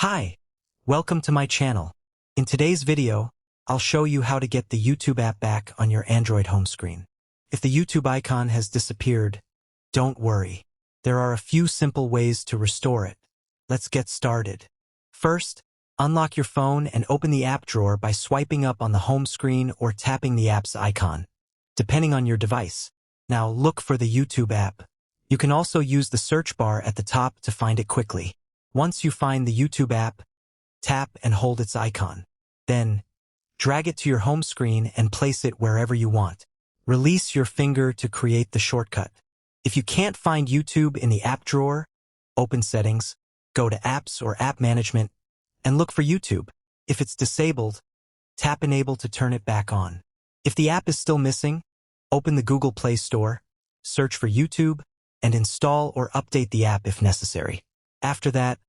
Hi, welcome to my channel. In today's video, I'll show you how to get the YouTube app back on your Android home screen. If the YouTube icon has disappeared, don't worry. There are a few simple ways to restore it. Let's get started. First, unlock your phone and open the app drawer by swiping up on the home screen or tapping the app's icon, depending on your device. Now look for the YouTube app. You can also use the search bar at the top to find it quickly. Once you find the YouTube app, tap and hold its icon. Then, drag it to your home screen and place it wherever you want. Release your finger to create the shortcut. If you can't find YouTube in the app drawer, open Settings, go to Apps or App Management, and look for YouTube. If it's disabled, tap Enable to turn it back on. If the app is still missing, open the Google Play Store, search for YouTube, and install or update the app if necessary. After that,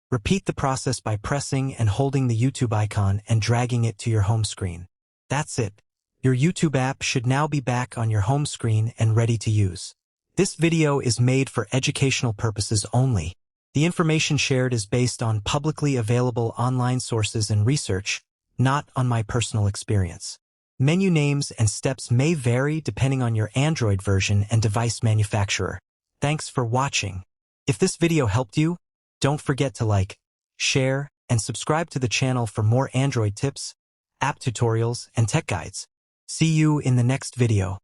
repeat the process by pressing and holding the YouTube icon and dragging it to your home screen. That's it. Your YouTube app should now be back on your home screen and ready to use. This video is made for educational purposes only. The information shared is based on publicly available online sources and research, not on my personal experience. Menu names and steps may vary depending on your Android version and device manufacturer. Thanks for watching. If this video helped you, don't forget to like, share, and subscribe to the channel for more Android tips, app tutorials, and tech guides. See you in the next video.